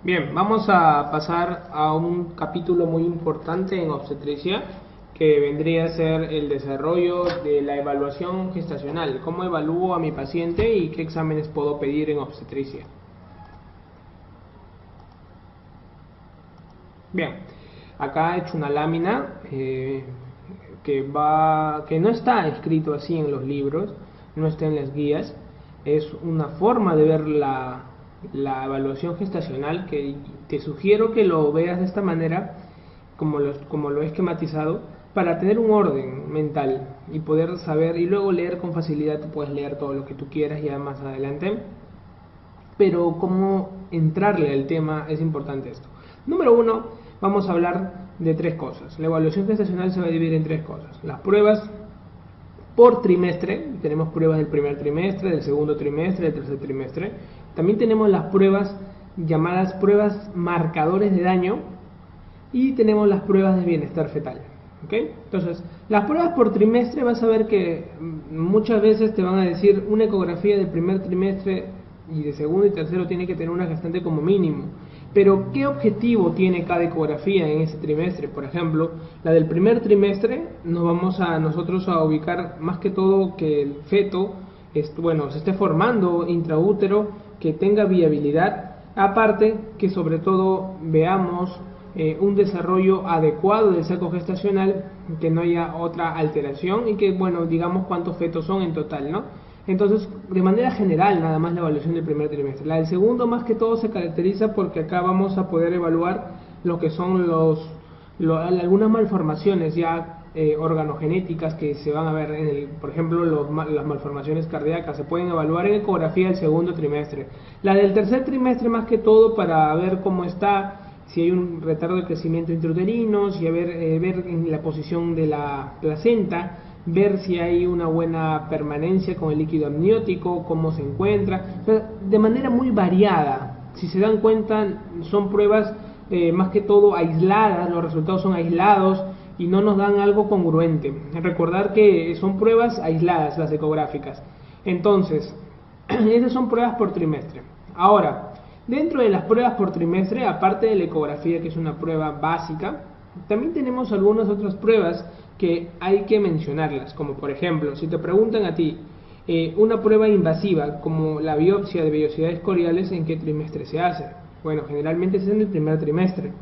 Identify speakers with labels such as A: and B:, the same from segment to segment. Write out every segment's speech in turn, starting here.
A: Bien, vamos a pasar a un capítulo muy importante en obstetricia, que vendría a ser el desarrollo de la evaluación gestacional. ¿Cómo evalúo a mi paciente y qué exámenes puedo pedir en obstetricia? Bien, acá he hecho una lámina que no está escrito así en los libros, no está en las guías. Es una forma de ver la evaluación gestacional que te sugiero que lo veas de esta manera, como lo he esquematizado, para tener un orden mental y poder saber y luego leer con facilidad. Tú puedes leer todo lo que tú quieras ya más adelante, pero cómo entrarle al tema es importante esto. Número uno, vamos a hablar de tres cosas. La evaluación gestacional se va a dividir en tres cosas. Las pruebas por trimestre, tenemos pruebas del primer trimestre, del segundo trimestre, del tercer trimestre. También tenemos las pruebas llamadas pruebas marcadores de daño y tenemos las pruebas de bienestar fetal. ¿Okay? Entonces, las pruebas por trimestre vas a ver que muchas veces te van a decir una ecografía del primer trimestre y de segundo y tercero tiene que tener una gestante como mínimo. Pero, ¿qué objetivo tiene cada ecografía en ese trimestre? Por ejemplo, la del primer trimestre nos vamos a nosotros a ubicar más que todo que el feto se esté formando intraútero, que tenga viabilidad, aparte que sobre todo veamos un desarrollo adecuado del saco gestacional, que no haya otra alteración y que, digamos cuántos fetos son en total, ¿no? Entonces, de manera general, nada más la evaluación del primer trimestre. La del segundo, más que todo, se caracteriza porque acá vamos a poder evaluar lo que son algunas malformaciones ya organogenéticas que se van a ver por ejemplo, las malformaciones cardíacas se pueden evaluar en ecografía del segundo trimestre. La del tercer trimestre, más que todo, para ver cómo está, si hay un retardo de crecimiento intrauterino, si ver en la posición de la placenta, ver si hay una buena permanencia con el líquido amniótico, cómo se encuentra, de manera muy variada. Si se dan cuenta, son pruebas más que todo aisladas, los resultados son aislados y no nos dan algo congruente. Recordar que son pruebas aisladas las ecográficas. Entonces, esas son pruebas por trimestre. Ahora, dentro de las pruebas por trimestre, aparte de la ecografía, que es una prueba básica, también tenemos algunas otras pruebas que hay que mencionarlas, como por ejemplo, si te preguntan a ti una prueba invasiva como la biopsia de vellosidades coriales, ¿en qué trimestre se hace? Bueno, generalmente es en el primer trimestre.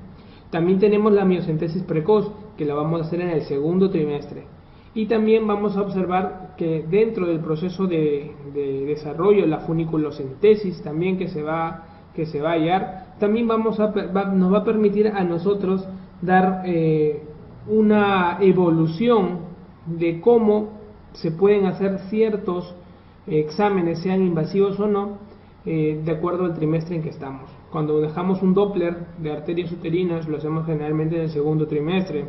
A: También tenemos la miocentesis precoz, que la vamos a hacer en el segundo trimestre. Y también vamos a observar que dentro del proceso de desarrollo, la funiculocentesis también que se va a hallar, también nos va a permitir a nosotros dar una evolución de cómo se pueden hacer ciertos exámenes, sean invasivos o no, de acuerdo al trimestre en que estamos. Cuando dejamos un Doppler de arterias uterinas, lo hacemos generalmente en el segundo trimestre.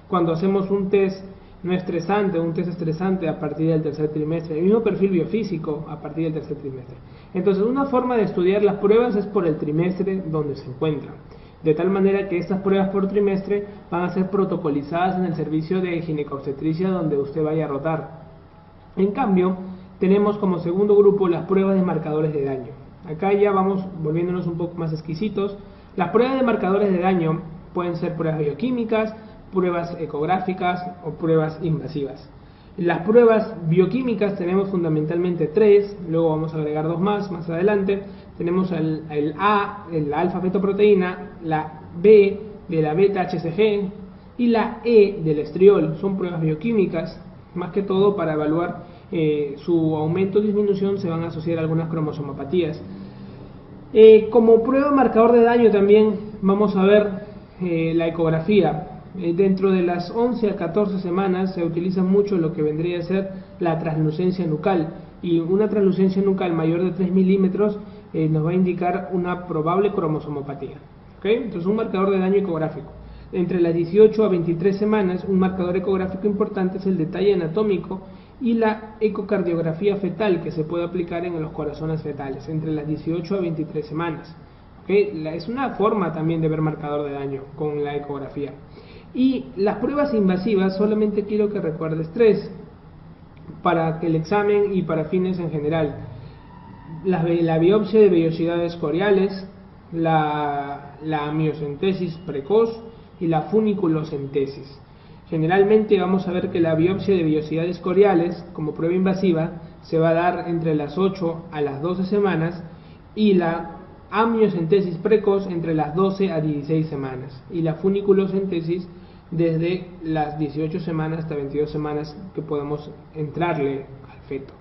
A: Cuando hacemos un test no estresante, un test estresante, a partir del tercer trimestre. El mismo perfil biofísico a partir del tercer trimestre. Entonces, una forma de estudiar las pruebas es por el trimestre donde se encuentran. De tal manera que estas pruebas por trimestre van a ser protocolizadas en el servicio de ginecobstetricia donde usted vaya a rotar. En cambio, tenemos como segundo grupo las pruebas de marcadores de daño. Acá ya vamos volviéndonos un poco más exquisitos. Las pruebas de marcadores de daño pueden ser pruebas bioquímicas, pruebas ecográficas o pruebas invasivas. Las pruebas bioquímicas tenemos fundamentalmente tres, luego vamos a agregar dos más adelante. Tenemos el A, la alfa-fetoproteína, la B de la beta-HCG y la E del estriol. Son pruebas bioquímicas, más que todo para evaluar su aumento o disminución. Se van a asociar algunas cromosomopatías. Como prueba marcador de daño también vamos a ver la ecografía. Dentro de las 11 a 14 semanas se utiliza mucho lo que vendría a ser la translucencia nucal, y una translucencia nucal mayor de 3 milímetros nos va a indicar una probable cromosomopatía. ¿Okay? Entonces, un marcador de daño ecográfico. Entre las 18 a 23 semanas, un marcador ecográfico importante es el detalle anatómico y la ecocardiografía fetal, que se puede aplicar en los corazones fetales, entre las 18 a 23 semanas. ¿Okay? Es una forma también de ver marcador de daño con la ecografía. Y las pruebas invasivas, solamente quiero que recuerdes tres, para que el examen y para fines en general. La biopsia de vellosidades coriales, la amniocentesis precoz y la funiculocentesis. Generalmente vamos a ver que la biopsia de vellosidades coriales como prueba invasiva se va a dar entre las 8 a las 12 semanas y la amniocentesis precoz entre las 12 a 16 semanas y la funiculocentesis desde las 18 semanas hasta 22 semanas que podemos entrarle al feto.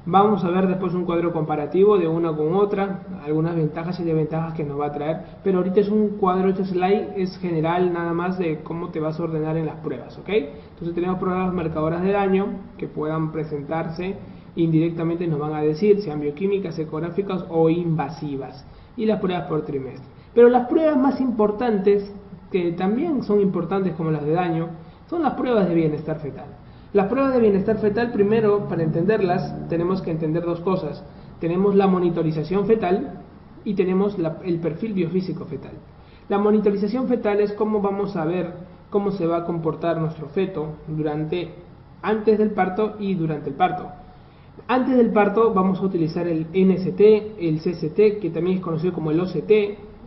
A: Vamos a ver después un cuadro comparativo de una con otra, algunas ventajas y desventajas que nos va a traer, pero ahorita es un cuadro, este slide es general nada más de cómo te vas a ordenar en las pruebas, ¿ok? Entonces tenemos pruebas marcadoras de daño que puedan presentarse indirectamente, nos van a decir sean bioquímicas, ecográficas o invasivas, y las pruebas por trimestre. Pero las pruebas más importantes, que también son importantes como las de daño, son las pruebas de bienestar fetal. Las pruebas de bienestar fetal, primero, para entenderlas, tenemos que entender dos cosas. Tenemos la monitorización fetal y tenemos el perfil biofísico fetal. La monitorización fetal es cómo vamos a ver cómo se va a comportar nuestro feto antes del parto y durante el parto. Antes del parto vamos a utilizar el NST, el CST, que también es conocido como el OCT,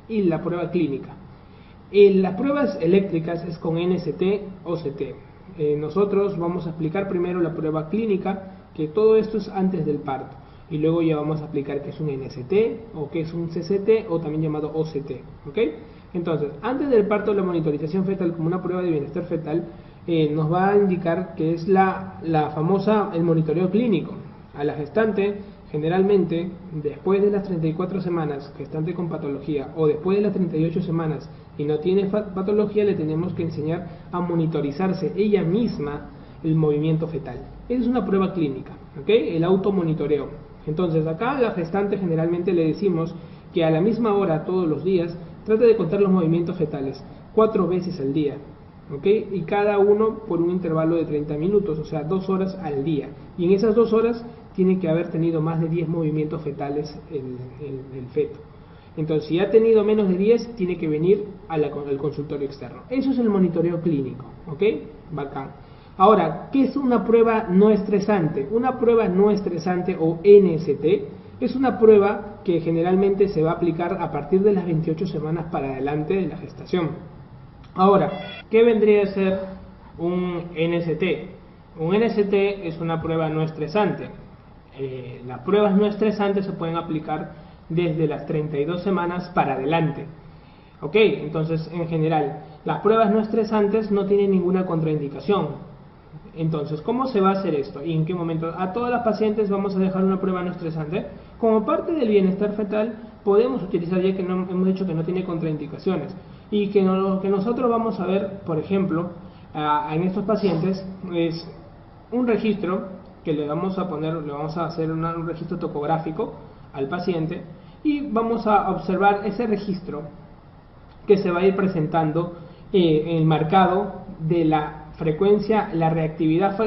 A: y la prueba clínica. Las pruebas eléctricas es con NST, OCT. Nosotros vamos a explicar primero la prueba clínica, que todo esto es antes del parto, y luego ya vamos a explicar qué es un NST o qué es un CST o también llamado OCT, ¿ok? Entonces, antes del parto, la monitorización fetal como una prueba de bienestar fetal nos va a indicar que es la famosa, el monitoreo clínico. A la gestante, generalmente, después de las 34 semanas, gestante con patología, o después de las 38 semanas y no tiene patología, le tenemos que enseñar a monitorizarse ella misma el movimiento fetal. Esa es una prueba clínica, ¿ok? El automonitoreo. Entonces, acá a la gestante generalmente le decimos que a la misma hora, todos los días, trate de contar los movimientos fetales 4 veces al día, ¿ok? Y cada uno por un intervalo de 30 minutos, o sea, 2 horas al día. Y en esas 2 horas tiene que haber tenido más de 10 movimientos fetales el feto. Entonces, si ha tenido menos de 10, tiene que venir al consultorio externo. Eso es el monitoreo clínico, ¿ok? Bacán. Ahora, ¿qué es una prueba no estresante? Una prueba no estresante o NST es una prueba que generalmente se va a aplicar a partir de las 28 semanas para adelante de la gestación. Ahora, ¿qué vendría a ser un NST? Un NST es una prueba no estresante. Las pruebas no estresantes se pueden aplicar desde las 32 semanas para adelante. Ok, entonces en general, las pruebas no estresantes no tienen ninguna contraindicación. Entonces, ¿cómo se va a hacer esto? ¿Y en qué momento? A todas las pacientes vamos a dejar una prueba no estresante. Como parte del bienestar fetal, podemos utilizar, ya que no, hemos dicho que no tiene contraindicaciones. Y que lo que nosotros vamos a ver, por ejemplo, en estos pacientes, es un registro que le vamos a hacer un registro topográfico al paciente y vamos a observar ese registro que se va a ir presentando marcado de la frecuencia, la reactividad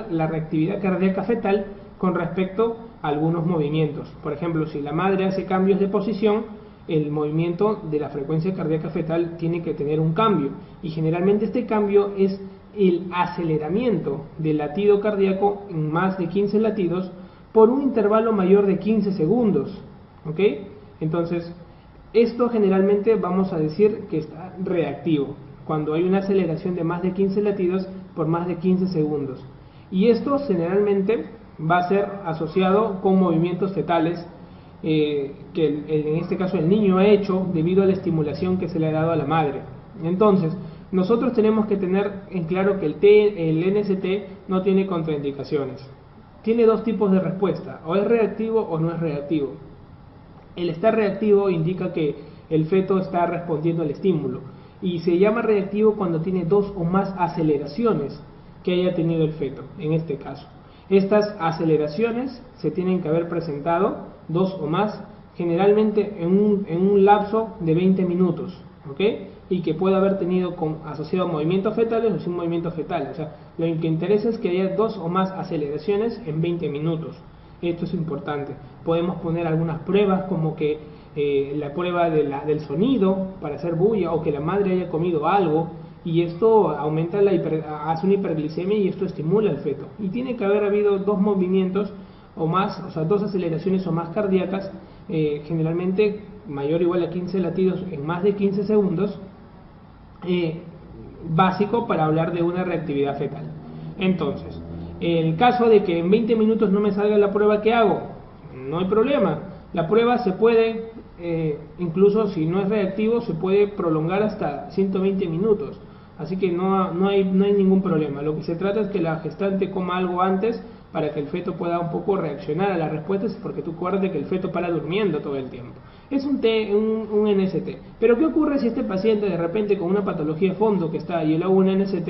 A: cardíaca fetal con respecto a algunos movimientos. Por ejemplo, si la madre hace cambios de posición, el movimiento de la frecuencia cardíaca fetal tiene que tener un cambio, y generalmente este cambio es el aceleramiento del latido cardíaco en más de 15 latidos por un intervalo mayor de 15 segundos, ¿ok? Entonces, esto generalmente vamos a decir que está reactivo, cuando hay una aceleración de más de 15 latidos por más de 15 segundos. Y esto generalmente va a ser asociado con movimientos fetales que en este caso el niño ha hecho debido a la estimulación que se le ha dado a la madre. Entonces, nosotros tenemos que tener en claro que el NST no tiene contraindicaciones. Tiene dos tipos de respuesta, o es reactivo o no es reactivo. El estar reactivo indica que el feto está respondiendo al estímulo, y se llama reactivo cuando tiene 2 o más aceleraciones que haya tenido el feto, en este caso. Estas aceleraciones se tienen que haber presentado 2 o más, generalmente en un lapso de 20 minutos, ¿ok? Y que pueda haber tenido asociado movimientos fetales o sin movimientos fetales. O sea, lo que interesa es que haya 2 o más aceleraciones en 20 minutos. Esto es importante. Podemos poner algunas pruebas como que la prueba del sonido para hacer bulla, o que la madre haya comido algo, y esto aumenta hace una hiperglicemia y esto estimula el feto. Y tiene que haber habido 2 movimientos o más, o sea, 2 aceleraciones o más cardíacas, generalmente mayor o igual a 15 latidos en más de 15 segundos, básico para hablar de una reactividad fetal. Entonces, en el caso de que en 20 minutos no me salga la prueba, ¿qué hago? No hay problema, la prueba se puede, incluso si no es reactivo, se puede prolongar hasta 120 minutos, así que no hay ningún problema. Lo que se trata es que la gestante coma algo antes para que el feto pueda un poco reaccionar a las respuestas, porque tú acuérdate que el feto para durmiendo todo el tiempo. Es un NST. Pero ¿qué ocurre si este paciente de repente con una patología de fondo que está y yo le hago un NST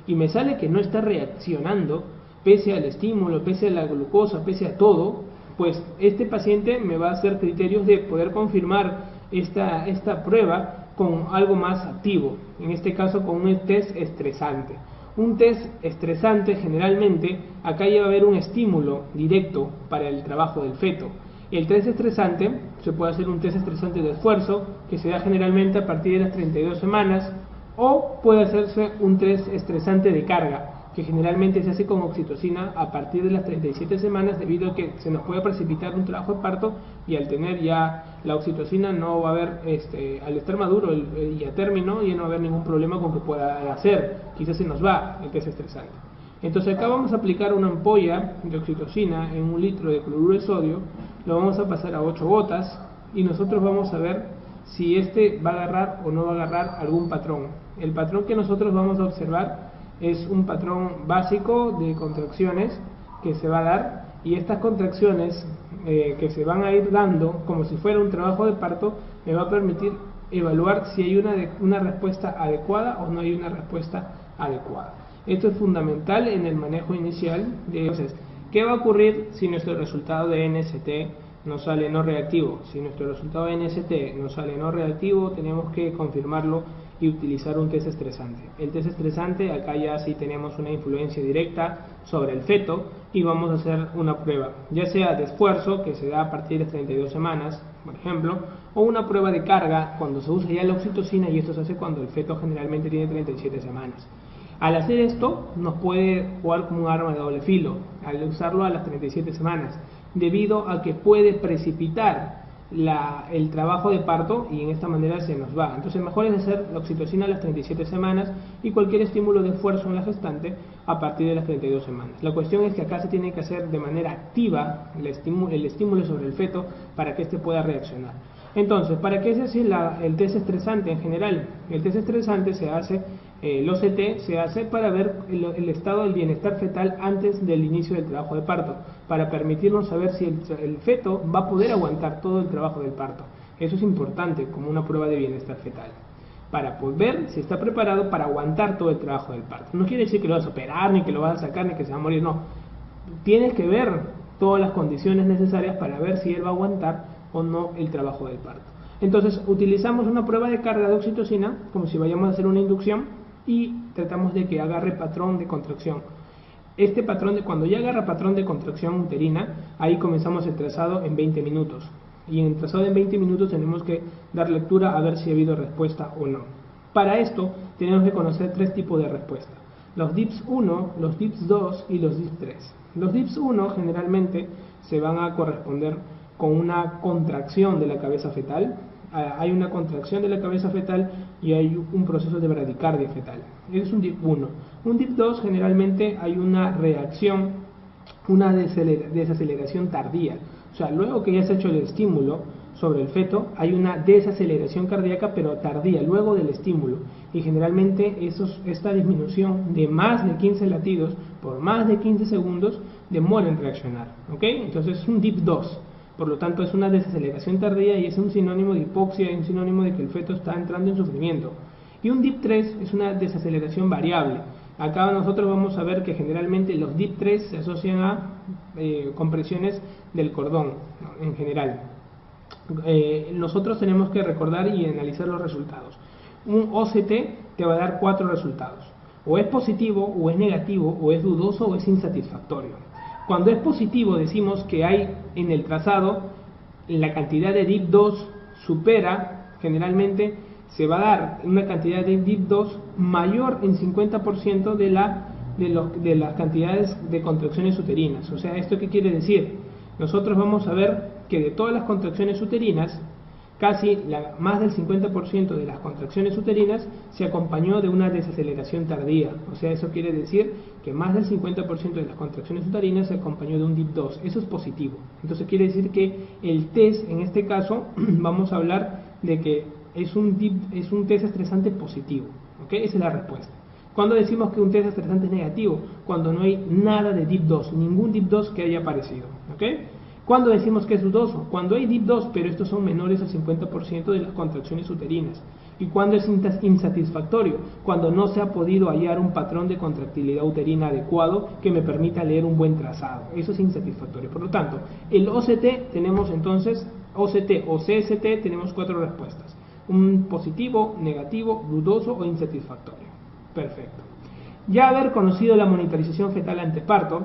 A: y me sale que no está reaccionando pese al estímulo, pese a la glucosa, pese a todo? Pues este paciente me va a hacer criterios de poder confirmar esta prueba con algo más activo, en este caso con un test estresante. Un test estresante generalmente, acá ya va a haber un estímulo directo para el trabajo del feto. El test estresante, se puede hacer un test estresante de esfuerzo, que se da generalmente a partir de las 32 semanas, o puede hacerse un test estresante de carga, que generalmente se hace con oxitocina a partir de las 37 semanas, debido a que se nos puede precipitar un trabajo de parto, y al tener ya la oxitocina no va a haber, al estar maduro y a término, ya no va a haber ningún problema con que pueda hacer, quizás se nos va el test estresante. Entonces acá vamos a aplicar una ampolla de oxitocina en 1 litro de cloruro de sodio, lo vamos a pasar a 8 gotas, y nosotros vamos a ver si va a agarrar o no va a agarrar algún patrón. El patrón que nosotros vamos a observar es un patrón básico de contracciones que se va a dar, y estas contracciones que se van a ir dando como si fuera un trabajo de parto me va a permitir evaluar si hay una respuesta adecuada o no hay una respuesta adecuada. Esto es fundamental en el manejo inicial. Entonces, ¿qué va a ocurrir si nuestro resultado de NST nos sale no reactivo? Si nuestro resultado de NST nos sale no reactivo, tenemos que confirmarlo y utilizar un test estresante. El test estresante, acá ya sí tenemos una influencia directa sobre el feto, y vamos a hacer una prueba, ya sea de esfuerzo, que se da a partir de 32 semanas, por ejemplo, o una prueba de carga, cuando se usa ya la oxitocina, y esto se hace cuando el feto generalmente tiene 37 semanas. Al hacer esto, nos puede jugar como un arma de doble filo, al usarlo a las 37 semanas, debido a que puede precipitar el trabajo de parto, y en esta manera se nos va. Entonces mejor es hacer la oxitocina a las 37 semanas y cualquier estímulo de esfuerzo en la gestante a partir de las 32 semanas. La cuestión es que acá se tiene que hacer de manera activa el estímulo sobre el feto para que éste pueda reaccionar. Entonces, ¿para qué se hace el test estresante en general? El test estresante se hace, el OCT se hace para ver el estado del bienestar fetal antes del inicio del trabajo de parto, para permitirnos saber si el feto va a poder aguantar todo el trabajo del parto. Eso es importante como una prueba de bienestar fetal, para poder ver si está preparado para aguantar todo el trabajo del parto. No quiere decir que lo vas a operar, ni que lo vas a sacar, ni que se va a morir, no. Tienes que ver todas las condiciones necesarias para ver si él va a aguantar o no el trabajo del parto. Entonces utilizamos una prueba de carga de oxitocina, como si vayamos a hacer una inducción, y tratamos de que agarre patrón de contracción. Este patrón cuando ya agarra patrón de contracción uterina, ahí comenzamos el trazado en 20 minutos. Y en el trazado en 20 minutos tenemos que dar lectura a ver si ha habido respuesta o no. Para esto tenemos que conocer 3 tipos de respuesta: los DIPS 1, los DIPS 2 y los DIPS 3. Los DIPS 1 generalmente se van a corresponder con una contracción de la cabeza fetal. Hay una contracción de la cabeza fetal y hay un proceso de bradicardia fetal. Es un DIP 1. Un DIP 2 generalmente hay una reacción, una desaceleración tardía. O sea, luego que ya se ha hecho el estímulo sobre el feto, hay una desaceleración cardíaca pero tardía, luego del estímulo. Y generalmente esta disminución de más de 15 latidos por más de 15 segundos demora en reaccionar. ¿Ok? Entonces es un DIP 2. Por lo tanto, es una desaceleración tardía y es un sinónimo de hipoxia, y un sinónimo de que el feto está entrando en sufrimiento. Y un DIP 3 es una desaceleración variable. Acá nosotros vamos a ver que generalmente los DIP 3 se asocian a compresiones del cordón, ¿no? En general. Nosotros tenemos que recordar y analizar los resultados. Un OCT te va a dar 4 resultados. O es positivo, o es negativo, o es dudoso, o es insatisfactorio. Cuando es positivo decimos que hay en el trazado la cantidad de DIP 2 supera, generalmente se va a dar una cantidad de DIP 2 mayor en 50% de las cantidades de contracciones uterinas. O sea, ¿esto qué quiere decir? Nosotros vamos a ver que de todas las contracciones uterinas, más del 50% de las contracciones uterinas se acompañó de una desaceleración tardía. O sea, eso quiere decir que más del 50% de las contracciones uterinas se acompañó de un DIP2. Eso es positivo. Entonces quiere decir que el test, en este caso, vamos a hablar de que es un test estresante positivo. ¿Ok? Esa es la respuesta. ¿Cuándo decimos que un test estresante es negativo? Cuando no hay nada de DIP2, ningún DIP2 que haya aparecido. ¿Ok? ¿Cuándo decimos que es dudoso? Cuando hay DIP2, pero estos son menores al 50% de las contracciones uterinas. ¿Y cuándo es insatisfactorio? Cuando no se ha podido hallar un patrón de contractilidad uterina adecuado que me permita leer un buen trazado. Eso es insatisfactorio. Por lo tanto, el OCT tenemos entonces, OCT o CST tenemos 4 respuestas. Un positivo, negativo, dudoso o insatisfactorio. Perfecto. Ya haber conocido la monitorización fetal anteparto,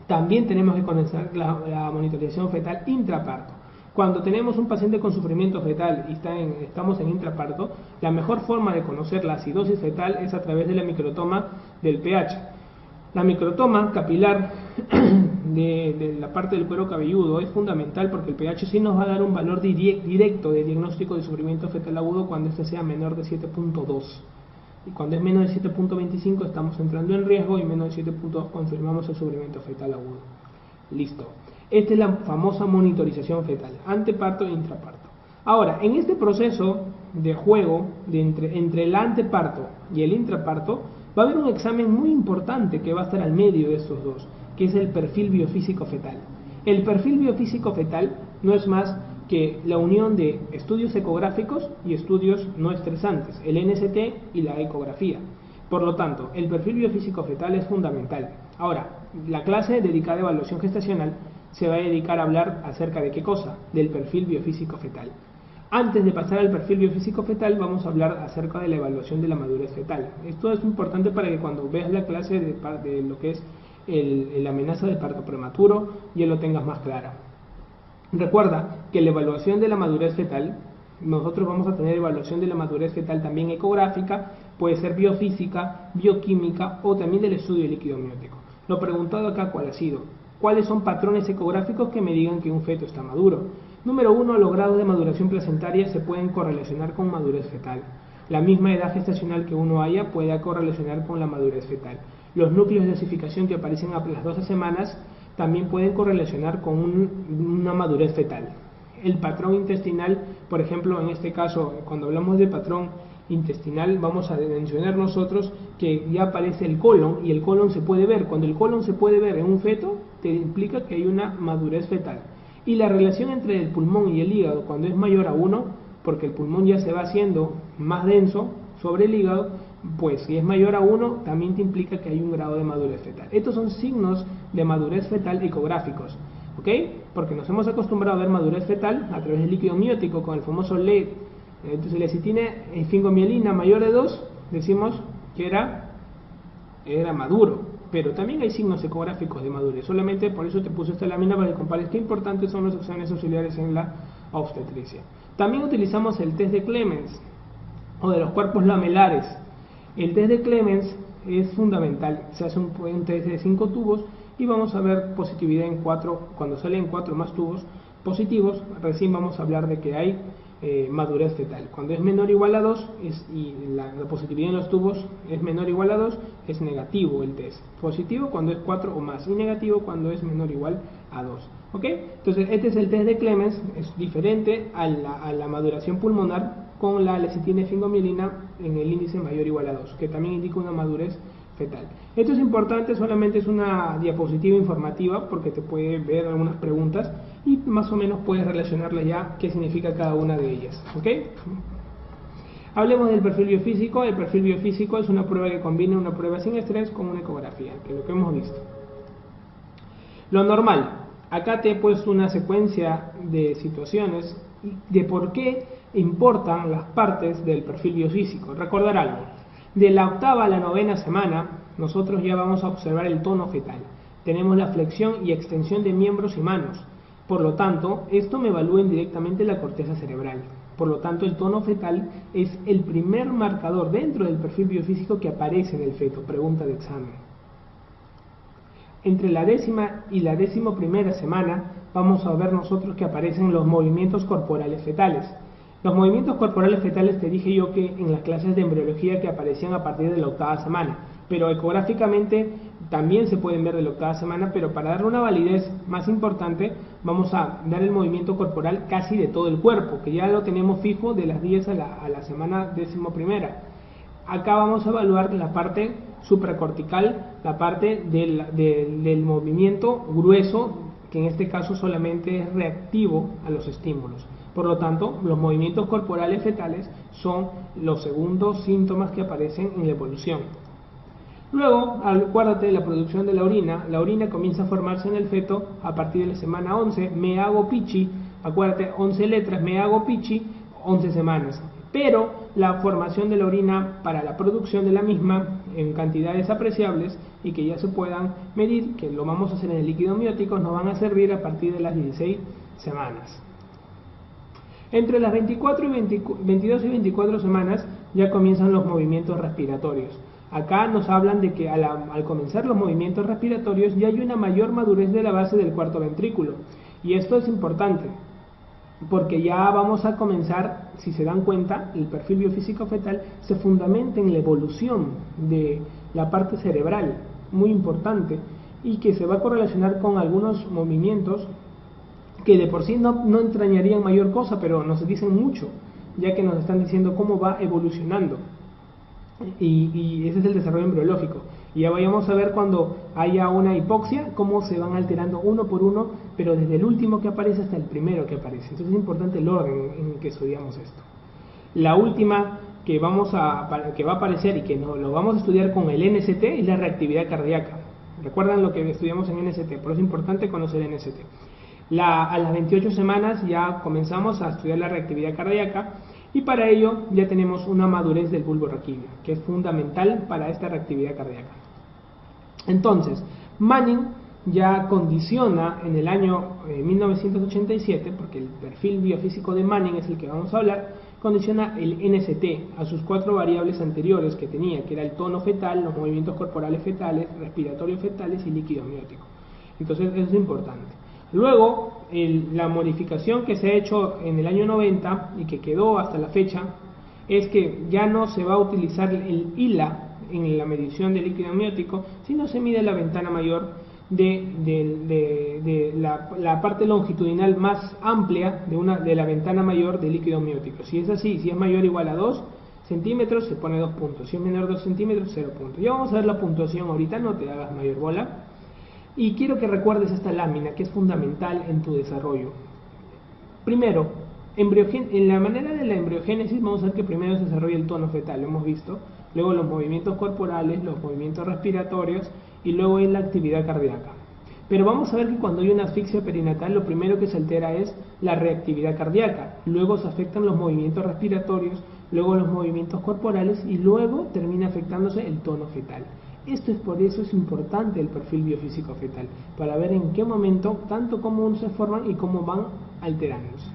A: también tenemos que conocer la monitorización fetal intraparto. Cuando tenemos un paciente con sufrimiento fetal y estamos en intraparto, la mejor forma de conocer la acidosis fetal es a través de la microtoma del pH. La microtoma capilar de la parte del cuero cabelludo es fundamental porque el pH sí nos va a dar un valor directo de diagnóstico de sufrimiento fetal agudo cuando este sea menor de 7.2. Y cuando es menos de 7.25 estamos entrando en riesgo y menos de 7.2 confirmamos el sufrimiento fetal agudo. Listo. Esta es la famosa monitorización fetal, anteparto e intraparto. Ahora, en este proceso de juego entre el anteparto y el intraparto, va a haber un examen muy importante que va a estar al medio de estos dos, que es el perfil biofísico fetal. El perfil biofísico fetal no es más que la unión de estudios ecográficos y estudios no estresantes, el NST y la ecografía. Por lo tanto, el perfil biofísico fetal es fundamental. Ahora, la clase dedicada a evaluación gestacional se va a dedicar a hablar acerca de qué cosa, del perfil biofísico fetal. Antes de pasar al perfil biofísico fetal, vamos a hablar acerca de la evaluación de la madurez fetal. Esto es importante para que cuando veas la clase de lo que es la amenaza de parto prematuro, ya lo tengas más clara. Recuerda que la evaluación de la madurez fetal, nosotros vamos a tener evaluación de la madurez fetal también ecográfica, puede ser biofísica, bioquímica o también del estudio de líquido amniótico. Lo preguntado acá, ¿cuál ha sido? ¿Cuáles son patrones ecográficos que me digan que un feto está maduro? Número 1, los grados de maduración placentaria se pueden correlacionar con madurez fetal. La misma edad gestacional que uno haya puede correlacionar con la madurez fetal. Los núcleos de osificación que aparecen a las 12 semanas también pueden correlacionar con una madurez fetal. El patrón intestinal, por ejemplo, en este caso, cuando hablamos de patrón intestinal, vamos a mencionar nosotros que ya aparece el colon, y el colon se puede ver. Cuando el colon se puede ver en un feto, te implica que hay una madurez fetal. Y la relación entre el pulmón y el hígado, cuando es mayor a 1, porque el pulmón ya se va haciendo más denso sobre el hígado, pues si es mayor a 1, también te implica que hay un grado de madurez fetal. Estos son signos de madurez fetal ecográficos, ¿ok? Porque nos hemos acostumbrado a ver madurez fetal a través del líquido amniótico con el famoso LED. Entonces, lecitina en fingomielina mayor de 2, decimos que era maduro. Pero también hay signos ecográficos de madurez. Solamente por eso te puse esta lámina para que compares qué importantes son los exámenes auxiliares en la obstetricia. También utilizamos el test de Clemens o de los cuerpos lamelares. El test de Clemens es fundamental. Se hace un test de 5 tubos y vamos a ver positividad en 4. Cuando salen 4 más tubos positivos, recién vamos a hablar de que hay madurez fetal. Cuando es menor o igual a 2 y la positividad en los tubos es menor o igual a 2, es negativo el test. Positivo cuando es 4 o más y negativo cuando es menor o igual a 2. ¿Ok? Entonces este es el test de Clemens, es diferente a la maduración pulmonar con la lecitina y fingomielina en el índice mayor o igual a 2, que también indica una madurez fetal. Esto es importante, solamente es una diapositiva informativa porque te puede ver algunas preguntas y más o menos puedes relacionarle ya qué significa cada una de ellas. ¿Ok? Hablemos del perfil biofísico. El perfil biofísico es una prueba que combina una prueba sin estrés con una ecografía, que es lo que hemos visto. Lo normal. Acá te he puesto una secuencia de situaciones de por qué importan las partes del perfil biofísico. Recordar algo. De la 8ª a la 9ª semana, nosotros ya vamos a observar el tono fetal. Tenemos la flexión y extensión de miembros y manos. Por lo tanto, esto me evalúa indirectamente la corteza cerebral. Por lo tanto, el tono fetal es el primer marcador dentro del perfil biofísico que aparece en el feto. Pregunta de examen. Entre la 10ª y la 11ª semana, vamos a ver nosotros que aparecen los movimientos corporales fetales. Los movimientos corporales fetales te dije yo que en las clases de embriología que aparecían a partir de la 8ª semana, pero ecográficamente también se pueden ver de la 8ª semana, pero para darle una validez más importante vamos a dar el movimiento corporal casi de todo el cuerpo, que ya lo tenemos fijo de las 10 a la semana 11ª. Acá vamos a evaluar la parte supracortical, la parte del movimiento grueso, que en este caso solamente es reactivo a los estímulos. Por lo tanto, los movimientos corporales fetales son los segundos síntomas que aparecen en la evolución. Luego, acuérdate de la producción de la orina comienza a formarse en el feto a partir de la semana 11, me hago pichi, acuérdate, 11 letras, me hago pichi, 11 semanas. Pero la formación de la orina para la producción de la misma en cantidades apreciables y que ya se puedan medir, que lo vamos a hacer en el líquido amniótico, nos van a servir a partir de las 16 semanas. Entre las 22 y 24 semanas ya comienzan los movimientos respiratorios. Acá nos hablan de que al comenzar los movimientos respiratorios ya hay una mayor madurez de la base del cuarto ventrículo. Y esto es importante, porque ya vamos a comenzar, si se dan cuenta, el perfil biofísico fetal se fundamenta en la evolución de la parte cerebral, muy importante, y que se va a correlacionar con algunos movimientos que de por sí no entrañarían mayor cosa, pero nos dicen mucho, ya que nos están diciendo cómo va evolucionando. Y ese es el desarrollo embriológico. Y ya vayamos a ver cuando haya una hipoxia, cómo se van alterando uno por uno, pero desde el último que aparece hasta el primero que aparece. Entonces es importante el orden en que estudiamos esto. La última que va a aparecer y que lo vamos a estudiar con el NST es la reactividad cardíaca. ¿Recuerdan lo que estudiamos en NST? Por eso es importante conocer NST. A las 28 semanas ya comenzamos a estudiar la reactividad cardíaca. Y para ello ya tenemos una madurez del bulbo raquídeo, que es fundamental para esta reactividad cardíaca. Entonces, Manning ya condiciona en el año 1987, porque el perfil biofísico de Manning es el que vamos a hablar, condiciona el NST a sus 4 variables anteriores que tenía, que era el tono fetal, los movimientos corporales fetales, respiratorios fetales y líquido amniótico. Entonces, eso es importante. Luego, la modificación que se ha hecho en el año 90 y que quedó hasta la fecha es que ya no se va a utilizar el ILA en la medición del líquido amniótico, sino se mide la ventana mayor de la parte longitudinal más amplia de la ventana mayor del líquido amniótico. Si es así, si es mayor o igual a 2 centímetros, se pone 2 puntos. Si es menor a 2 centímetros, 0 puntos. Ya vamos a ver la puntuación ahorita, no te hagas mayor bola. Y quiero que recuerdes esta lámina que es fundamental en tu desarrollo. Primero, en la manera de la embriogénesis vamos a ver que primero se desarrolla el tono fetal, lo hemos visto, luego los movimientos corporales, los movimientos respiratorios y luego en la actividad cardíaca. Pero vamos a ver que cuando hay una asfixia perinatal lo primero que se altera es la reactividad cardíaca, luego se afectan los movimientos respiratorios, luego los movimientos corporales y luego termina afectándose el tono fetal. Por eso es importante el perfil biofísico fetal, para ver en qué momento, tanto cómo se forman y cómo van alterándose.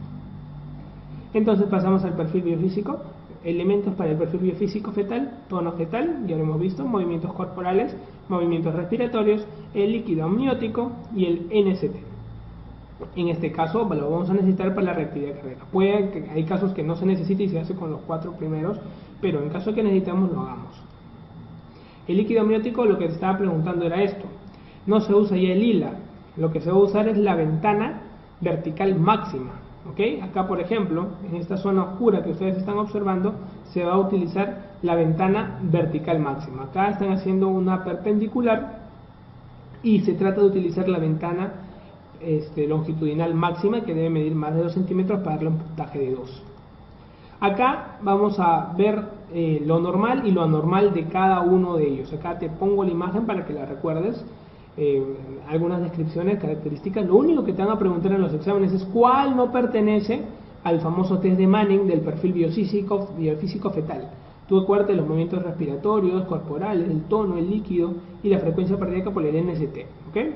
A: Entonces pasamos al perfil biofísico, elementos para el perfil biofísico fetal, tono fetal, ya lo hemos visto, movimientos corporales, movimientos respiratorios, el líquido amniótico y el NST. En este caso lo vamos a necesitar para la reactividad cardíaca. Hay casos que no se necesita y se hace con los 4 primeros, pero en caso que necesitamos lo hagamos. El líquido amniótico, lo que te estaba preguntando era esto. No se usa ya el ILA. Lo que se va a usar es la ventana vertical máxima. ¿Okay? Acá, por ejemplo, en esta zona oscura que ustedes están observando, se va a utilizar la ventana vertical máxima. Acá están haciendo una perpendicular y se trata de utilizar la ventana longitudinal máxima, que debe medir más de 2 centímetros para darle un puntaje de 2. Acá vamos a ver lo normal y lo anormal de cada uno de ellos. Acá te pongo la imagen para que la recuerdes, algunas descripciones, características. Lo único que te van a preguntar en los exámenes es cuál no pertenece al famoso test de Manning del perfil biofísico fetal. Tú acuérdate de los movimientos respiratorios, corporales, el tono, el líquido y la frecuencia cardíaca por el NST. ¿Okay?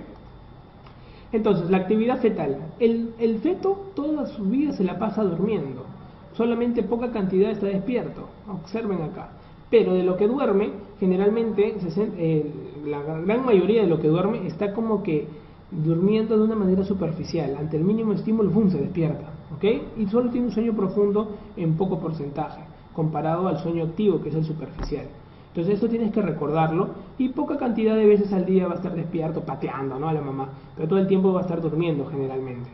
A: Entonces, la actividad fetal. El feto toda su vida se la pasa durmiendo. Solamente poca cantidad está despierto, observen acá. Pero de lo que duerme, generalmente, la gran mayoría de lo que duerme está como que durmiendo de una manera superficial. Ante el mínimo estímulo, ¡pum!, se despierta. ¿ok? Y solo tiene un sueño profundo en poco porcentaje, comparado al sueño activo, que es el superficial. Entonces esto tienes que recordarlo, y poca cantidad de veces al día va a estar despierto pateando, ¿no?, a la mamá, pero todo el tiempo va a estar durmiendo generalmente.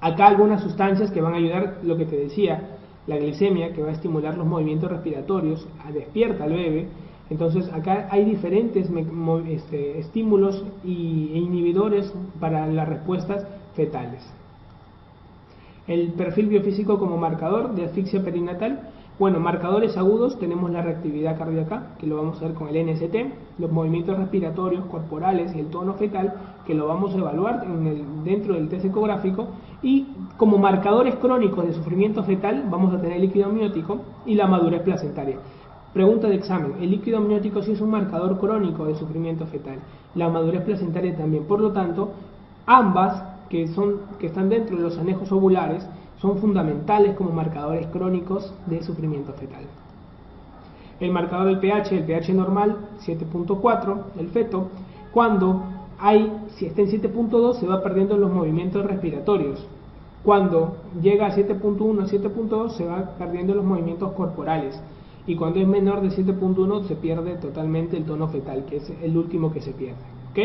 A: Acá algunas sustancias que van a ayudar, lo que te decía, la glicemia, que va a estimular los movimientos respiratorios, despierta al bebé. Entonces acá hay diferentes estímulos e inhibidores para las respuestas fetales. El perfil biofísico como marcador de asfixia perinatal. Bueno, marcadores agudos, tenemos la reactividad cardíaca, que lo vamos a ver con el NST, los movimientos respiratorios corporales y el tono fetal, que lo vamos a evaluar dentro del test ecográfico, y como marcadores crónicos de sufrimiento fetal vamos a tener el líquido amniótico y la madurez placentaria. Pregunta de examen: el líquido amniótico sí es un marcador crónico de sufrimiento fetal, la madurez placentaria también. Por lo tanto, ambas, que están dentro de los anejos ovulares, son fundamentales como marcadores crónicos de sufrimiento fetal. El marcador del pH, el pH normal, 7.4, el feto, si está en 7.2 se va perdiendo los movimientos respiratorios. Cuando llega a 7.1, 7.2 se va perdiendo los movimientos corporales. Y cuando es menor de 7.1 se pierde totalmente el tono fetal, que es el último que se pierde. ¿Ok?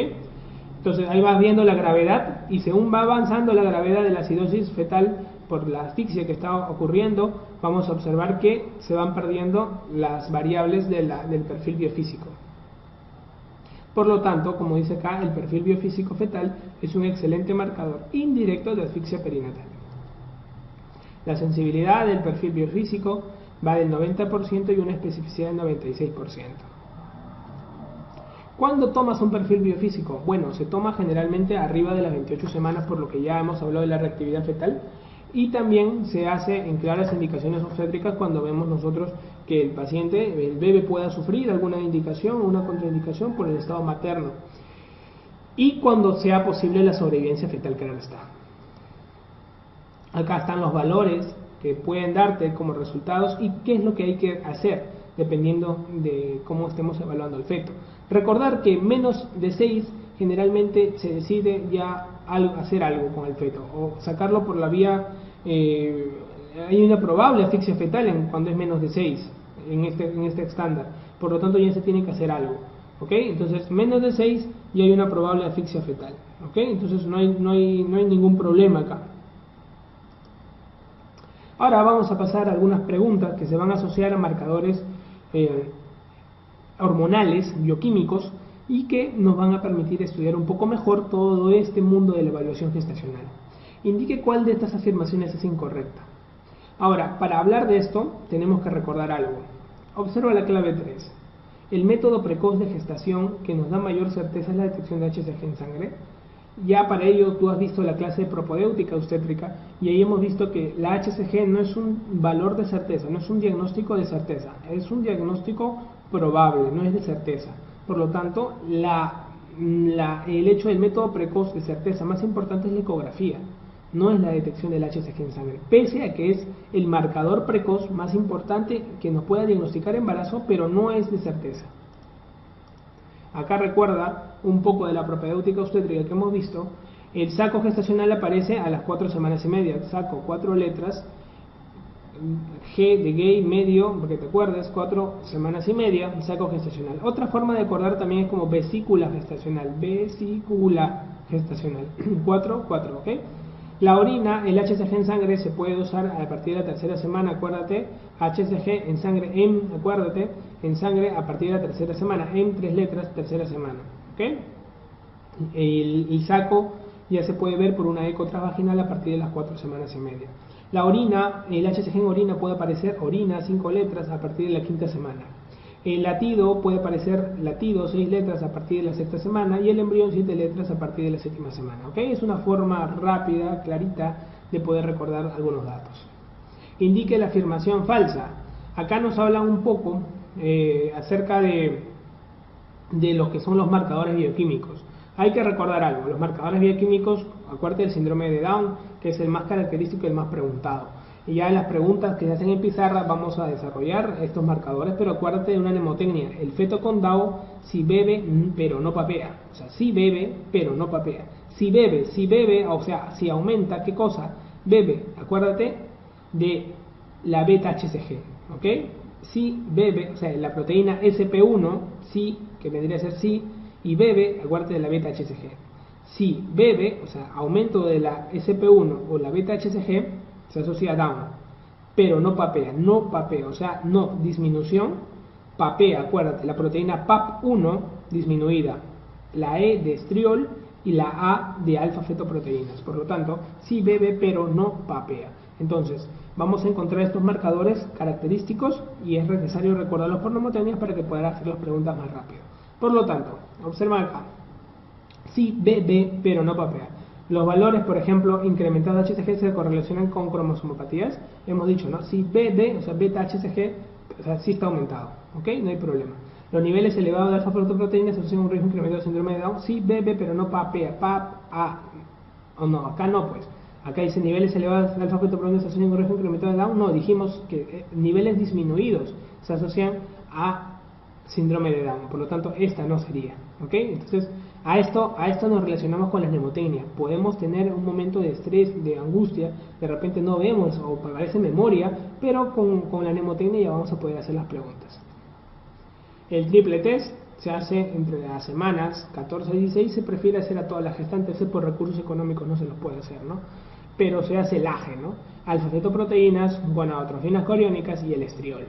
A: Entonces ahí vas viendo la gravedad, y según va avanzando la gravedad de la acidosis fetal por la asfixia que está ocurriendo, vamos a observar que se van perdiendo las variables del perfil biofísico. Por lo tanto, como dice acá, el perfil biofísico fetal es un excelente marcador indirecto de asfixia perinatal. La sensibilidad del perfil biofísico va del 90% y una especificidad del 96%. ¿Cuándo tomas un perfil biofísico? Bueno, se toma generalmente arriba de las 28 semanas, por lo que ya hemos hablado de la reactividad fetal, y también se hace en claras indicaciones obstétricas cuando vemos nosotros que el paciente, el bebé, pueda sufrir alguna indicación o una contraindicación por el estado materno, y cuando sea posible la sobrevivencia fetal, claro está. Acá están los valores que pueden darte como resultados y qué es lo que hay que hacer dependiendo de cómo estemos evaluando el feto. Recordar que menos de 6 generalmente se decide ya hacer algo con el feto o sacarlo por la vía. Hay una probable asfixia fetal cuando es menos de 6 en este estándar, por lo tanto ya se tiene que hacer algo. ¿Ok? Entonces menos de 6 y hay una probable asfixia fetal. ¿Ok? Entonces no hay ningún problema acá. Ahora vamos a pasar a algunas preguntas que se van a asociar a marcadores hormonales, bioquímicos, y que nos van a permitir estudiar un poco mejor todo este mundo de la evaluación gestacional. Indique cuál de estas afirmaciones es incorrecta. Ahora, para hablar de esto, tenemos que recordar algo. Observa la clave 3. El método precoz de gestación que nos da mayor certeza es la detección de HCG en sangre. Ya para ello tú has visto la clase de propedéutica obstétrica y ahí hemos visto que la HCG no es un valor de certeza, no es un diagnóstico de certeza, es un diagnóstico probable, no es de certeza. Por lo tanto, el hecho del método precoz de certeza más importante es la ecografía, no es la detección del HCG en sangre, pese a que es el marcador precoz más importante que nos pueda diagnosticar embarazo, pero no es de certeza. Acá recuerda un poco de la propedéutica obstétrica que hemos visto. El saco gestacional aparece a las 4 semanas y media. Saco, 4 letras, G de gay, medio, porque te acuerdas, 4 semanas y media, saco gestacional. Otra forma de acordar también es como vesícula gestacional. Vesícula gestacional. 4, ¿ok? La orina, el HCG en sangre se puede usar a partir de la tercera semana, acuérdate. HCG en sangre, acuérdate, en sangre a partir de la tercera semana, en 3 letras, tercera semana, ¿ok? El saco ya se puede ver por una eco transvaginal a partir de las 4 semanas y media. La orina, el HCG en orina puede aparecer orina, 5 letras, a partir de la 5ª semana. El latido puede aparecer latido, 6 letras, a partir de la 6ª semana, y el embrión, 7 letras, a partir de la 7ª semana, ¿ok? Es una forma rápida, clarita, de poder recordar algunos datos. Indique la afirmación falsa. Acá nos habla un poco acerca de lo que son los marcadores bioquímicos. Hay que recordar algo: los marcadores bioquímicos, acuérdate del síndrome de Down, que es el más característico y el más preguntado. Y ya en las preguntas que se hacen en pizarra vamos a desarrollar estos marcadores, pero acuérdate de una mnemotecnia: el feto con Down si bebe pero no papea. O sea, si bebe pero no papea. Si bebe, o sea, si aumenta, ¿qué cosa? bebe, acuérdate de la beta-HCG, ¿ok? Si bebe, o sea, la proteína SP1, sí, que vendría a ser sí, y bebe, acuérdate de la beta-HCG. Si bebe, o sea, aumento de la SP1 o la beta-HCG, se asocia a down, pero no papea, o sea, no disminución, papea, acuérdate, la proteína PAP1 disminuida, la E de estriol y la A de alfa-fetoproteínas. Por lo tanto, sí bebe, pero no papea. Entonces, vamos a encontrar estos marcadores característicos y es necesario recordarlos por mnemotecnia para que puedas hacer las preguntas más rápido. Por lo tanto, observa acá. Sí bebe, pero no papea. Los valores, por ejemplo, incrementados de HCG se correlacionan con cromosomopatías. Hemos dicho, ¿no? Si bebe, o sea, beta-HCG, o sea, sí está aumentado, ¿ok? No hay problema. Los niveles elevados de alfa-fetoproteínas asocian un riesgo incrementado de síndrome de Down. Sí bebe, pero no papea. O no, acá no, pues. Acá dice niveles elevados de alfa-fetoproteínas asocian un riesgo incrementado de Down. No, dijimos que niveles disminuidos se asocian a síndrome de Down. Por lo tanto, esta no sería, ¿ok? Entonces, a esto nos relacionamos con la mnemotecnia. Podemos tener un momento de estrés, de angustia, de repente no vemos o parece memoria, pero con la mnemotecnia ya vamos a poder hacer las preguntas. El triple test se hace entre las semanas 14 y 16, se prefiere hacer a todas las gestantes, por recursos económicos no se los puede hacer, ¿no? Pero se hace el AGE, ¿no? Alfa-fetoproteínas, gonadotrofinas coriónicas y el estriol,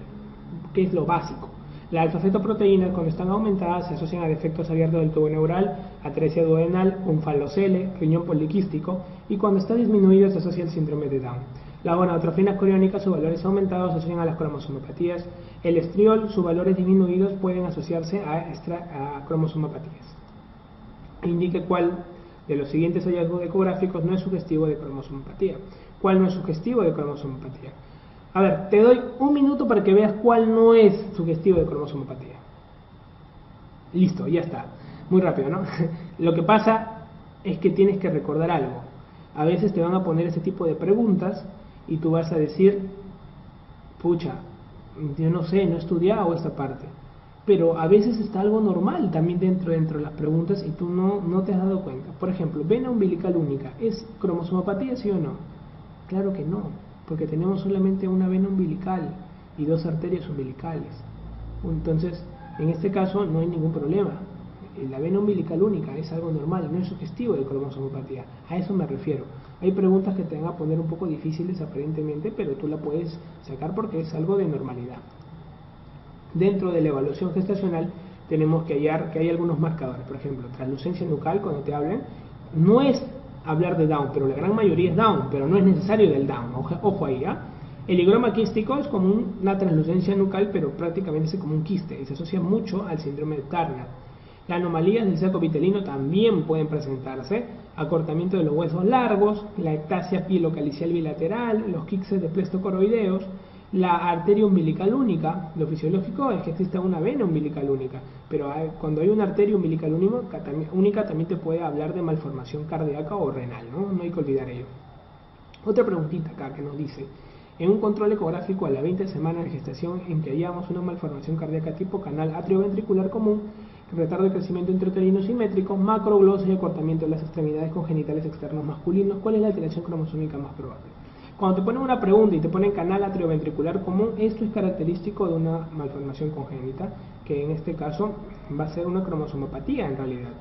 A: que es lo básico. Las alfa-fetoproteínas, cuando están aumentadas, se asocian a defectos abiertos del tubo neural, atresia duodenal, onfalocele, riñón poliquístico, y cuando está disminuido se asocia al síndrome de Down. Las gonadotrofinas coriónicas, sus valores aumentados se asocian a las cromosomopatías. El estriol, sus valores disminuidos pueden asociarse a cromosomopatías. Indique cuál de los siguientes hallazgos ecográficos no es sugestivo de cromosomopatía. ¿Cuál no es sugestivo de cromosomopatía? A ver, te doy un minuto para que veas cuál no es sugestivo de cromosomopatía. Listo, ya está. Muy rápido, ¿no? Lo que pasa es que tienes que recordar algo. A veces te van a poner ese tipo de preguntas y tú vas a decir, pucha, yo no sé, no he estudiado esta parte. Pero a veces está algo normal también dentro de las preguntas y tú no te has dado cuenta. Por ejemplo, vena umbilical única, ¿es cromosomopatía, sí o no? Claro que no, porque tenemos solamente una vena umbilical y dos arterias umbilicales. Entonces, en este caso no hay ningún problema. La vena umbilical única es algo normal, no es sugestivo de cromosomopatía. A eso me refiero. Hay preguntas que te van a poner un poco difíciles aparentemente, pero tú la puedes sacar porque es algo de normalidad. Dentro de la evaluación gestacional tenemos que hallar que hay algunos marcadores. Por ejemplo, translucencia nucal, cuando te hablen, no es hablar de Down, pero la gran mayoría es Down, pero no es necesario del Down. Ojo ahí, ¿ah? El higroma quístico es como una translucencia nucal, pero prácticamente es como un quiste y se asocia mucho al síndrome de Turner. Las anomalías del saco vitelino también pueden presentarse: acortamiento de los huesos largos, la ectasia pielocalicial bilateral, los quixes de plestocoroideos, la arteria umbilical única. Lo fisiológico es que exista una vena umbilical única, pero cuando hay una arteria umbilical única también te puede hablar de malformación cardíaca o renal, ¿no? No hay que olvidar ello. Otra preguntita acá que nos dice: en un control ecográfico a las 20 semanas de gestación en que hallamos una malformación cardíaca tipo canal atrioventricular común, retardo de crecimiento intrauterino simétrico, macroglosia y acortamiento de las extremidades congenitales externos masculinos, ¿cuál es la alteración cromosómica más probable? Cuando te ponen una pregunta y te ponen canal atrioventricular común, esto es característico de una malformación congénita, que en este caso va a ser una cromosomopatía en realidad.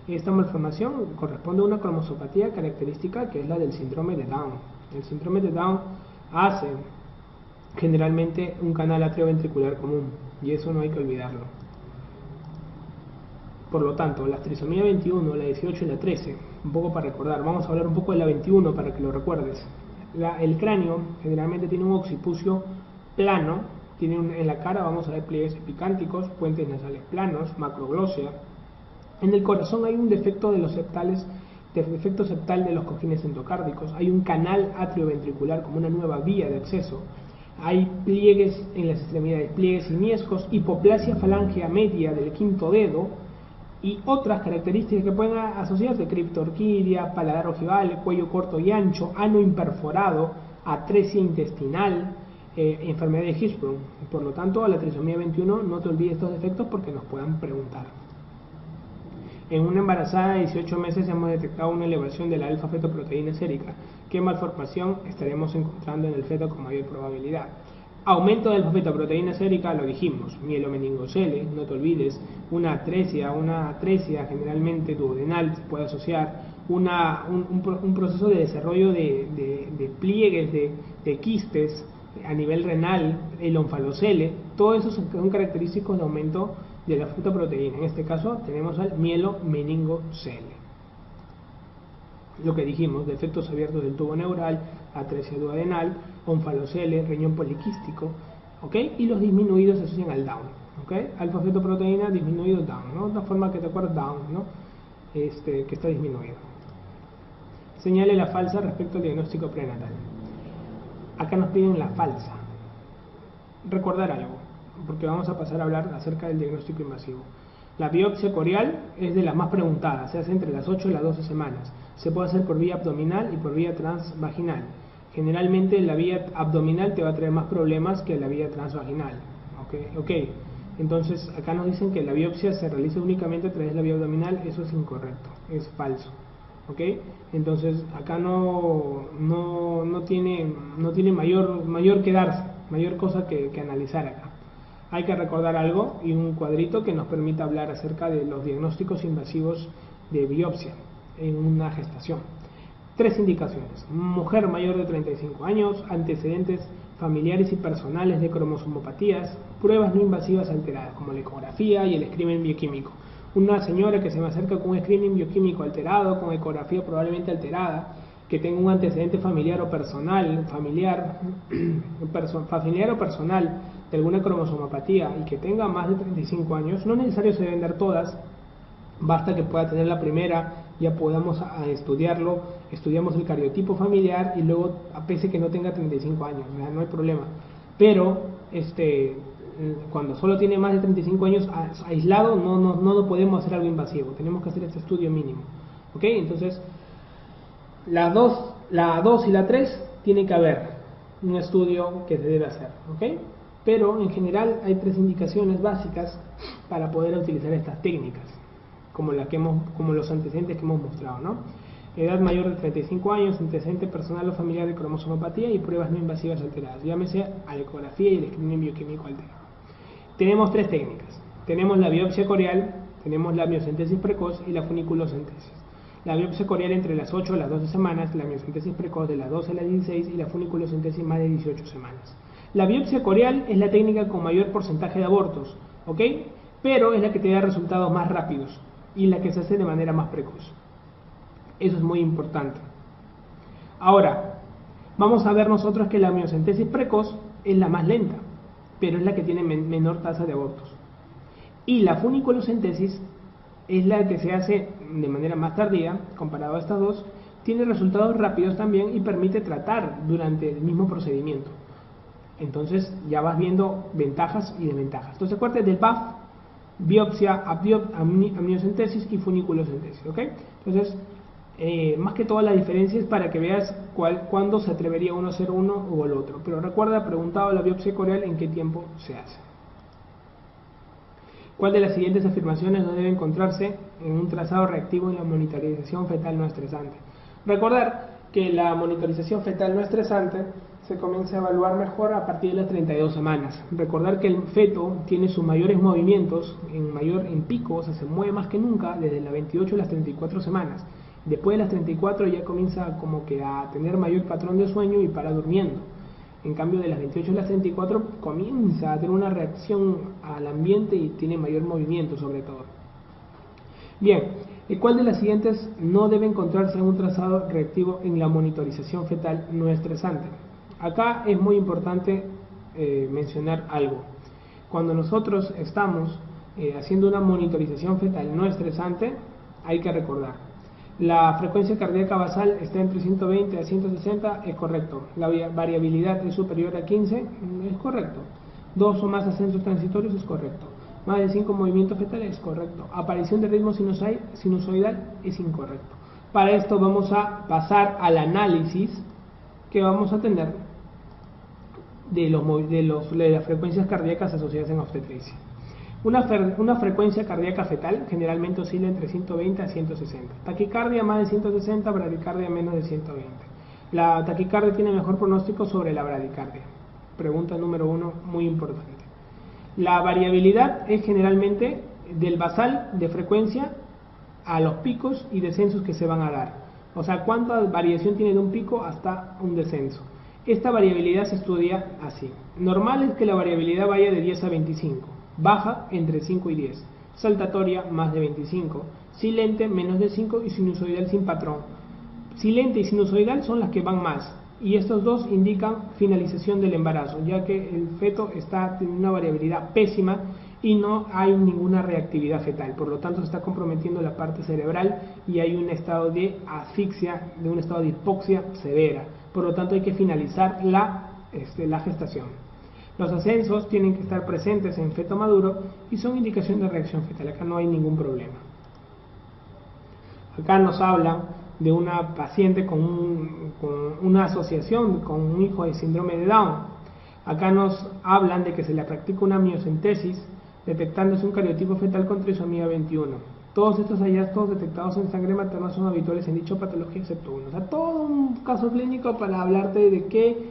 A: Esta malformación corresponde a una cromosomopatía característica que es la del síndrome de Down. El síndrome de Down hace generalmente un canal atrioventricular común, y eso no hay que olvidarlo. Por lo tanto, la trisomía 21, la 18 y la 13, un poco para recordar, vamos a hablar un poco de la 21 para que lo recuerdes. El cráneo generalmente tiene un occipucio plano, en la cara vamos a ver pliegues epicánticos, puentes nasales planos, macroglosia. En el corazón hay un defecto de los septales, defecto septal de los cojines endocárdicos, hay un canal atrioventricular como una nueva vía de acceso, hay pliegues en las extremidades, pliegues simiescos, hipoplasia falángea media del quinto dedo, y otras características que pueden asociarse: criptorquidia, paladar ojival, cuello corto y ancho, ano imperforado, atresia intestinal, enfermedad de Hirschsprung. Por lo tanto, a la trisomía 21 no te olvides estos defectos porque nos puedan preguntar. En una embarazada de 18 meses hemos detectado una elevación de la alfa-fetoproteína sérica. ¿Qué malformación estaremos encontrando en el feto con mayor probabilidad? Aumento de la fetoproteína sérica, lo dijimos, mielomeningocele, no te olvides, una atresia generalmente duodenal se puede asociar, un proceso de desarrollo de pliegues, de quistes a nivel renal, el onfalocele, todo eso son característicos de aumento de la fetoproteína. En este caso tenemos al mielomeningocele. Lo que dijimos, defectos abiertos del tubo neural, atresia duodenal, onfalocele, riñón poliquístico, ¿ok? Y los disminuidos se asocian al Down, ¿ok? Alfa-fetoproteína disminuido Down, ¿no? Otra forma que te acuerdas, Down, ¿no? Que está disminuido. Señale la falsa respecto al diagnóstico prenatal. Acá nos piden la falsa. Recordar algo, porque vamos a pasar a hablar acerca del diagnóstico invasivo. La biopsia corial es de las más preguntadas, se hace entre las 8 y las 12 semanas. Se puede hacer por vía abdominal y por vía transvaginal. Generalmente la vía abdominal te va a traer más problemas que la vía transvaginal. ¿Ok? Entonces acá nos dicen que la biopsia se realiza únicamente a través de la vía abdominal. Eso es incorrecto, es falso. ¿Ok? Entonces acá no tiene mayor que darse, mayor cosa que analizar acá. Hay que recordar algo y un cuadrito que nos permita hablar acerca de los diagnósticos invasivos de biopsia en una gestación. 3 indicaciones: mujer mayor de 35 años, antecedentes familiares y personales de cromosomopatías, pruebas no invasivas alteradas como la ecografía y el screening bioquímico. Una señora que se me acerca con un screening bioquímico alterado, con ecografía probablemente alterada, que tenga un antecedente familiar o personal, familiar o personal de alguna cromosomopatía y que tenga más de 35 años, no es necesario se deben dar todas, basta que pueda tener la primera, ya podamos estudiarlo, estudiamos el cariotipo familiar y luego, pese que no tenga 35 años, no hay problema. Pero cuando solo tiene más de 35 años aislado, no podemos hacer algo invasivo, tenemos que hacer este estudio mínimo. ¿Ok? Entonces, la 2 y la 3 tiene que haber un estudio que se debe hacer. ¿Ok? Pero en general hay 3 indicaciones básicas para poder utilizar estas técnicas, como los antecedentes que hemos mostrado, ¿no? Edad mayor de 35 años, antecedente personal o familiar de cromosomopatía y pruebas no invasivas alteradas, llámese a la ecografía y el screening bioquímico alterado. Tenemos 3 técnicas. Tenemos la biopsia corial, tenemos la miocentesis precoz y la funiculocentesis. La biopsia corial entre las 8 a las 12 semanas, la miocentesis precoz de las 12 a las 16 y la funiculocentesis más de 18 semanas. La biopsia corial es la técnica con mayor porcentaje de abortos, ¿ok? Pero es la que te da resultados más rápidos y la que se hace de manera más precoz. Eso es muy importante. Ahora, vamos a ver nosotros que la miocentesis precoz es la más lenta, pero es la que tiene menor tasa de abortos. Y la funiculocentesis es la que se hace de manera más tardía, comparado a estas dos, tiene resultados rápidos también y permite tratar durante el mismo procedimiento. Entonces ya vas viendo ventajas y desventajas. Entonces acuérdate del BAF, biopsia, amniocentesis y funiculocentesis, ¿ok? Entonces, más que toda la diferencia es para que veas cuándo se atrevería uno a hacer uno o el otro. Pero recuerda, preguntado la biopsia corial, ¿en qué tiempo se hace? ¿Cuál de las siguientes afirmaciones no debe encontrarse en un trazado reactivo en la monitorización fetal no estresante? Recordar que la monitorización fetal no estresante se comienza a evaluar mejor a partir de las 32 semanas. Recordar que el feto tiene sus mayores movimientos en pico, o sea, se mueve más que nunca desde las 28 a las 34 semanas. Después de las 34 ya comienza como que a tener mayor patrón de sueño y para durmiendo. En cambio, de las 28 a las 34 comienza a tener una reacción al ambiente y tiene mayor movimiento sobre todo. Bien, ¿cuál de las siguientes no debe encontrarse en un trazado reactivo en la monitorización fetal no estresante? Acá es muy importante mencionar algo. Cuando nosotros estamos haciendo una monitorización fetal no estresante, hay que recordar: la frecuencia cardíaca basal está entre 120 a 160, es correcto. La variabilidad es superior a 15, es correcto. 2 o más ascensos transitorios, es correcto. Más de 5 movimientos fetales, es correcto. Aparición de ritmo sinusoidal, es incorrecto. Para esto vamos a pasar al análisis que vamos a tener de las frecuencias cardíacas asociadas en obstetricia. Una frecuencia cardíaca fetal generalmente oscila entre 120 a 160. Taquicardia más de 160, bradicardia menos de 120. La taquicardia tiene mejor pronóstico sobre la bradicardia. Pregunta número 1, muy importante. La variabilidad es generalmente del basal de frecuencia a los picos y descensos que se van a dar. O sea, cuánta variación tiene de un pico hasta un descenso. Esta variabilidad se estudia así. Normal es que la variabilidad vaya de 10 a 25. Baja entre 5 y 10. Saltatoria más de 25. Silente menos de 5 y sinusoidal sin patrón. Silente y sinusoidal son las que van más. Y estos dos indican finalización del embarazo, ya que el feto está teniendo una variabilidad pésima y no hay ninguna reactividad fetal. Por lo tanto, se está comprometiendo la parte cerebral y hay un estado de asfixia, de un estado de hipoxia severa. Por lo tanto, hay que finalizar la gestación. Los ascensos tienen que estar presentes en feto maduro y son indicación de reacción fetal. Acá no hay ningún problema. Acá nos hablan de una paciente con una asociación con un hijo de síndrome de Down. Acá nos hablan de que se le practica una amniocentesis detectándose un cariotipo fetal con trisomía 21. Todos estos hallazgos detectados en sangre materna son habituales en dicha patología excepto uno. O sea, todo un caso clínico para hablarte de que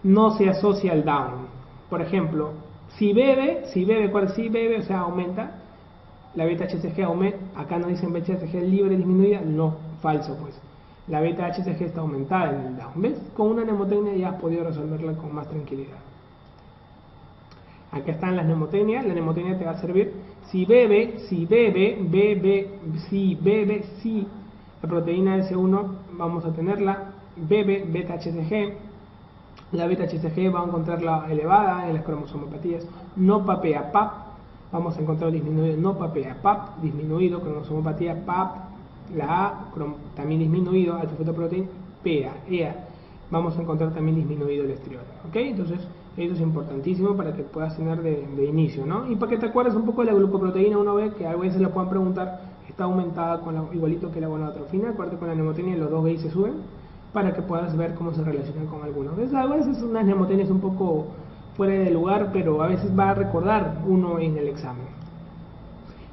A: no se asocia al Down. Por ejemplo, si bebe, o sea, aumenta, la beta-HCG aumenta. Acá no dicen beta-HCG libre disminuida, no, falso pues. La beta-HCG está aumentada en el Down. ¿Ves? Con una mnemotecnia ya has podido resolverla con más tranquilidad. Acá están las mnemotecnias. La mnemotecnia te va a servir si la proteína S1 vamos a tenerla, bebe beta-HCG. La beta-HCG va a encontrarla elevada en las cromosomopatías. No papea PAP, vamos a encontrar disminuido. No papea PAP, disminuido, cromosomopatía PAP. La A también disminuido, alfa-fetoproteína, EA. Vamos a encontrar también disminuido el estriol. ¿Ok? Entonces, eso es importantísimo para que puedas tener de inicio, ¿no? Y para que te acuerdes un poco de la glucoproteína, uno ve que a veces la puedan preguntar, está aumentada igualito que la gonadotrofina, acuérdate con la mnemotecnia los dos gays se suben, para que puedas ver cómo se relacionan con algunos. Entonces, a veces unas mnemotecnias un poco fuera de lugar, pero a veces va a recordar uno en el examen.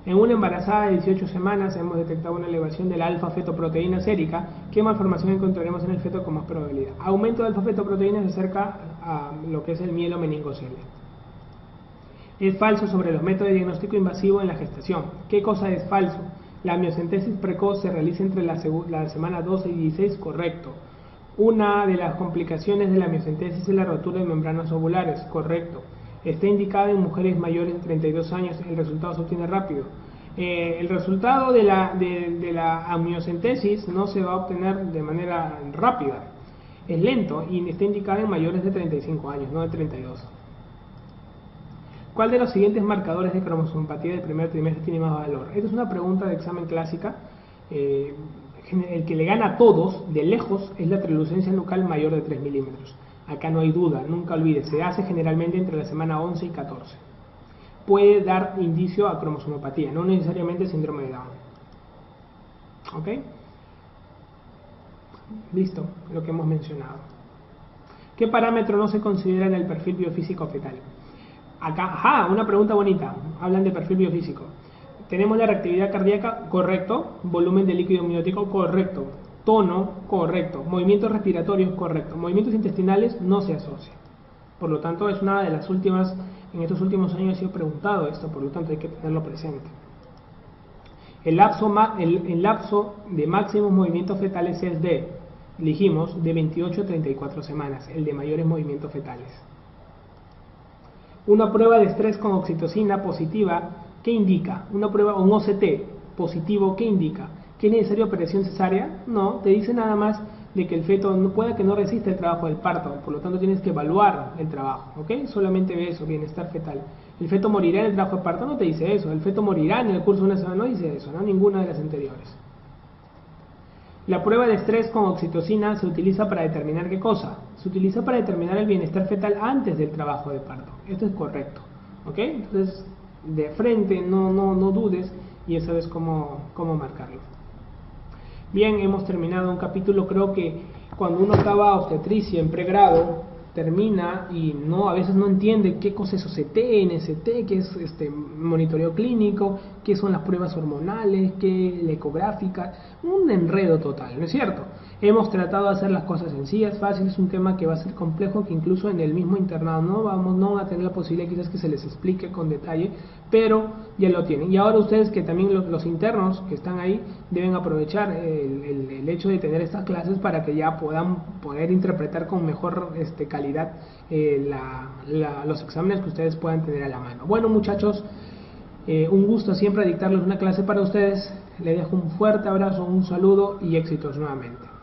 A: En una embarazada de 18 semanas hemos detectado una elevación de la alfa-fetoproteína sérica. ¿Qué malformación encontraremos en el feto con más probabilidad? Aumento de alfa-fetoproteína se acerca a lo que es el mielo meningocele. Es falso sobre los métodos de diagnóstico invasivo en la gestación. ¿Qué cosa es falso? La amniocentesis precoz se realiza entre la semana 12 y 16, correcto. Una de las complicaciones de la amniocentesis es la rotura de membranas ovulares, correcto. Está indicada en mujeres mayores de 32 años, el resultado se obtiene rápido. El resultado de la amniocentesis no se va a obtener de manera rápida, es lento y está indicada en mayores de 35 años, no de 32. ¿Cuál de los siguientes marcadores de cromosomopatía del primer trimestre tiene más valor? Esta es una pregunta de examen clásica. El que le gana a todos, de lejos, es la trilucencia nucal mayor de 3 milímetros. Acá no hay duda, nunca olvides, se hace generalmente entre la semana 11 y 14. Puede dar indicio a cromosomopatía, no necesariamente síndrome de Down. ¿Ok? Listo, lo que hemos mencionado. ¿Qué parámetro no se considera en el perfil biofísico fetal? Acá, una pregunta bonita, hablan de perfil biofísico. Tenemos la reactividad cardíaca, correcto. Volumen de líquido amniótico, correcto. Tono, correcto. Movimientos respiratorios, correcto. Movimientos intestinales no se asocia. Por lo tanto, es una de las últimas, en estos últimos años ha sido preguntado esto, por lo tanto hay que tenerlo presente. El lapso de máximos movimientos fetales es dijimos, de 28 a 34 semanas, el de mayores movimientos fetales. Una prueba de estrés con oxitocina positiva, ¿qué indica? Una prueba, un OCT positivo, ¿qué indica? ¿Que es necesaria operación cesárea? No, te dice nada más de que el feto puede que no resista el trabajo del parto, por lo tanto tienes que evaluar el trabajo, ¿ok? Solamente ve eso, bienestar fetal. ¿El feto morirá en el trabajo de parto? No te dice eso. ¿El feto morirá en el curso de una semana? No dice eso, ¿no? Ninguna de las anteriores. La prueba de estrés con oxitocina se utiliza para determinar ¿qué cosa? Se utiliza para determinar el bienestar fetal antes del trabajo de parto. Esto es correcto, ¿ok? Entonces, de frente, no dudes y ya sabes cómo marcarlo. Bien, hemos terminado un capítulo. Creo que cuando uno acaba obstetricia en pregrado, termina y a veces no entiende qué cosa es OCT, NST, qué es monitoreo clínico, qué son las pruebas hormonales, qué la ecográfica, un enredo total, ¿no es cierto? Hemos tratado de hacer las cosas sencillas, fáciles, es un tema que va a ser complejo, que incluso en el mismo internado no van a tener la posibilidad quizás que se les explique con detalle, pero ya lo tienen. Y ahora ustedes, que también los internos que están ahí, deben aprovechar el hecho de tener estas clases para que ya puedan poder interpretar con mejor calidad los exámenes que ustedes puedan tener a la mano. Bueno, muchachos, un gusto siempre dictarles una clase para ustedes. Les dejo un fuerte abrazo, un saludo y éxitos nuevamente.